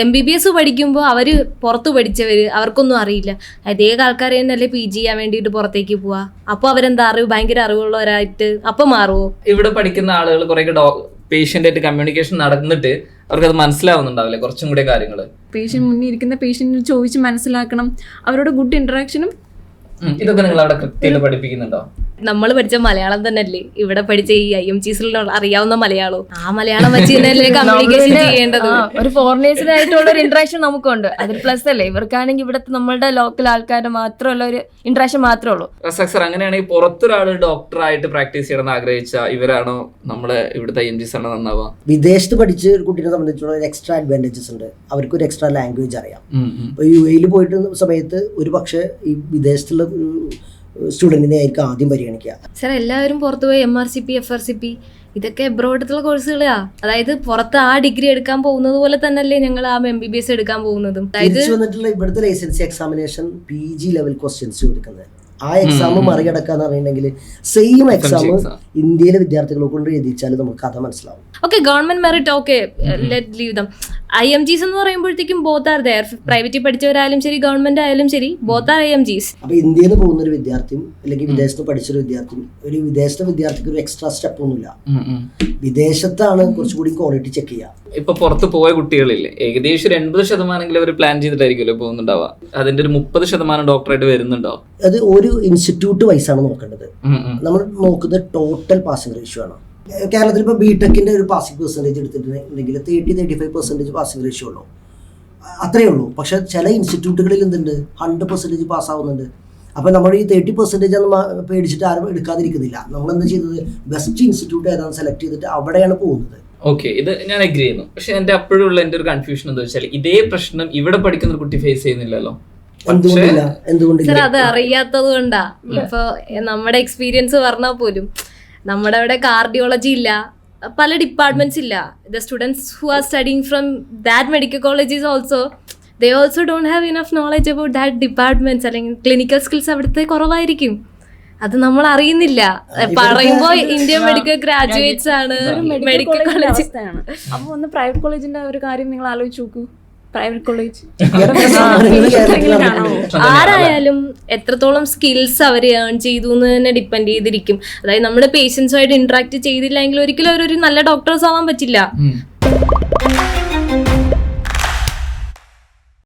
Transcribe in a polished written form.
MBBS പഠിക്കുമ്പോൾ അവർ പുറത്ത് പഠിച്ചവർ അവർക്കൊന്നും അറിയില്ല. അതേ ആൾക്കാർ തന്നെയല്ലേ PG ചെയ്യാൻ വേണ്ടിയിട്ട് പുറത്തേക്ക് പോവാ. അപ്പോൾ അവരെന്താ ഭയങ്കര അറിവുള്ളവരായിട്ട് അപ്പം മാറുമോ? ഇവിടെ പഠിക്കുന്ന ആളുകൾ കുറെ പേഷ്യന്റ് ആയിട്ട് കമ്മ്യൂണിക്കേഷൻ നടന്നിട്ട് അവർക്കത് മനസ്സിലാവുന്നുണ്ടാവില്ലേ കുറച്ചും കൂടെ കാര്യങ്ങൾ. പേഷ്യന്റ് മുന്നിൽ ഇരിക്കുന്ന പേഷ്യന്റിന് ചോദിച്ച് മനസ്സിലാക്കണം, അവരോട് ഗുഡ് ഇന്ററാക്ഷനും. ഇതൊക്കെ നിങ്ങൾ അവിടെ കൃത്യമായിട്ട് പഠിപ്പിക്കുന്നുണ്ടോ? നമ്മൾ പഠിച്ച മലയാളം തന്നെയല്ലേ ഇവിടെ പഠിച്ച ഈ IMGസിൽ അറിയാവുന്ന മലയാളവും ആ മലയാളം വെച്ച് തന്നെയല്ലേ കമ്മ്യൂണിക്കേഷൻ ചെയ്യേണ്ടത്. ഒരു ഫോറിനേഴ്സിനായിട്ടുള്ള ഒരു ഇന്ററാക്ഷൻ നമുക്കുണ്ട്, അതിൽ പ്ലസ് അല്ലേ. ഇവർക്കാണെങ്കിൽ ഇവിടുത്തെ നമ്മളുടെ ലോക്കൽ ആൾക്കാരുടെ മാത്രമുള്ള ഒരു ഇന്ററാക്ഷൻ മാത്രമേ ഉള്ളൂ. സർ, അങ്ങനെയാണെങ്കിൽ പുറത്തൊരാൾ ഡോക്ടറായിട്ട് പ്രാക്ടീസ് ചെയ്യണമെന്ന് ആഗ്രഹിച്ച ഇവരാണോ നമ്മളെ ഇവിടുത്തെ IMGs ആണോ നന്നാവുക? വിദേശത്ത് പഠിച്ച ഒരു കുട്ടീനെ സംബന്ധിച്ചുള്ള ഒരു എക്സ്ട്രാ അഡ്വാൻറ്റേജസ് ഉണ്ട്. അവർക്ക് ഒരു എക്സ്ട്രാ ലാംഗ്വേജ് അറിയാം. ഇപ്പോൾ UAE പോയിട്ട് സമയത്ത് ഒരു പക്ഷേ ഈ വിദേശത്തുള്ള സ്റ്റുഡൻറ്റിനെ ആയിരിക്കും ആദ്യം പരിഗണിക്കുക. സാർ എല്ലാവരും പുറത്ത് പോയി MRCP FRCP ഇതൊക്കെ എബ്രോഡത്തുള്ള കോഴ്സുകളാ. അതായത് പുറത്ത് ആ ഡിഗ്രി എടുക്കാൻ പോകുന്നത് പോലെ തന്നെയല്ലേ ഞങ്ങൾ ആ MBBS എടുക്കാൻ പോകുന്നതും. തിരിച്ചു വന്നിട്ടുള്ള ഇവിടുത്തെ licensee examination PG level questions ചോദിക്കുന്നത്. ആ എക്സാം മറികടക്കാന്ന് പറഞ്ഞിട്ടുണ്ടെങ്കിൽ സെയിം എക്സാം ഇന്ത്യയിലെ വിദ്യാർത്ഥികളെ കൊണ്ട് എഴുതിച്ചാൽ നമുക്ക് കഥ മനസ്സിലാവും. Okay, government merit okay, let leave dum. IMGs എന്ന് പറയുമ്പോഴത്തേക്കും ബോത്ത് ആർ ദെയർ. പ്രൈവറ്റിൽ പഠിച്ചവരായാലും ശരി ഗവൺമെന്റ് ആയാലും ശരി, ബോത്ത് ആർ IMGs. അപ്പൊ ഇന്ത്യയിൽ നിന്ന് പോകുന്ന ഒരു വിദ്യാർത്ഥിയും അല്ലെങ്കിൽ വിദേശത്ത് പഠിച്ചൊരു വിദ്യാർത്ഥിയും ഒരു വിദേശത്തെ വിദ്യാർത്ഥിക്ക് ഒരു എക്സ്ട്രാ സ്റ്റെപ്പ് ഒന്നുമില്ല. വിദേശത്താണ് കുറച്ചുകൂടി ക്വാളിറ്റി ചെക്ക് ചെയ്യുക. ഇപ്പൊ പുറത്ത് പോയ കുട്ടികളില്ലേ, ഏകദേശം ഒരു 80% അവർ പ്ലാൻ ചെയ്തിട്ടായിരിക്കുമല്ലോ പോകുന്നുണ്ടാവുക. അതിന്റെ ഒരു 30% ഡോക്ടറായിട്ട് വരുന്നുണ്ടോ? അത് ഒരു ഇൻസ്റ്റിറ്റ്യൂട്ട് വൈസാണ് നോക്കേണ്ടത്. നമ്മൾ നോക്കുന്നത് ടോട്ടൽ പാസിംഗ് റേഷ്യോ ആണ്. കേരളത്തിൽ ഇപ്പോൾ BTechന്റെ ഒരു പാസിംഗ് പെർസെൻറ്റേജ് എടുത്തിട്ടുണ്ടെങ്കിൽ 30-35% പാസിംഗ് റേഷ്യോ ഉള്ളൂ, അത്രയേ ഉള്ളൂ. പക്ഷെ ചില ഇൻസ്റ്റിറ്റ്യൂട്ടുകളിൽ എന്തുണ്ട് 100% പാസ്സാവുന്നുണ്ട്. അപ്പോൾ നമ്മൾ ഈ 30% ഒന്നും പേടിച്ചിട്ട് ആരും എടുക്കാതിരിക്കുന്നില്ല. നമ്മളെന്താ ചെയ്തത്, ബെസ്റ്റ് ഇൻസ്റ്റിറ്റ്യൂട്ട് ഏതാണ് സെലക്ട് ചെയ്തിട്ട് അവിടെയാണ് പോകുന്നത്. ഓക്കെ, ഇത് ഞാൻ അഗ്രി ചെയ്യുന്നു. പക്ഷെ എൻ്റെ അപ്പോഴുള്ള എൻ്റെ ഒരു കൺഫ്യൂഷൻ എന്താ വെച്ചാൽ ഇതേ പ്രശ്നം ഇവിടെ പഠിക്കുന്ന ഒരു കുട്ടി ഫേസ് ചെയ്യുന്നില്ലല്ലോ. സാർ അത് അറിയാത്തത് കൊണ്ടാ. ഇപ്പൊ നമ്മുടെ എക്സ്പീരിയൻസ് പറഞ്ഞാൽ പോലും നമ്മുടെ അവിടെ കാർഡിയോളജി ഇല്ല, പല ഡിപ്പാർട്ട്മെന്റ്സ് ഇല്ല. The students who are studying from that medical colleges also they also don't have enough knowledge about that departments. അല്ലെങ്കിൽ ക്ലിനിക്കൽ സ്കിൽസ് അവിടുത്തെ കുറവായിരിക്കും. അത് നമ്മൾ അറിയുന്നില്ല. പറയുമ്പോ ഇന്ത്യൻ മെഡിക്കൽ ഗ്രാജുവേറ്റ്സ് ആണ്, മെഡിക്കൽ കോളേജ്. അപ്പൊ ഒന്ന് പ്രൈവറ്റ് കോളേജിന്റെ ഒരു കാര്യം നിങ്ങൾ ആലോചിച്ച് നോക്കൂ. പ്രൈവറ്റ് കോളേജ് ആരായാലും എത്രത്തോളം സ്കിൽസ് അവർ ഏൺ ചെയ്തു എന്ന് തന്നെ ഡിപ്പെൻഡ് ചെയ്തിരിക്കും. അതായത് നമ്മുടെ പേഷ്യൻസുമായിട്ട് ഇന്ററാക്ട് ചെയ്തില്ലെങ്കിൽ ഒരിക്കലും അവരൊരു നല്ല ഡോക്ടേഴ്സ് ആവാൻ പറ്റില്ല.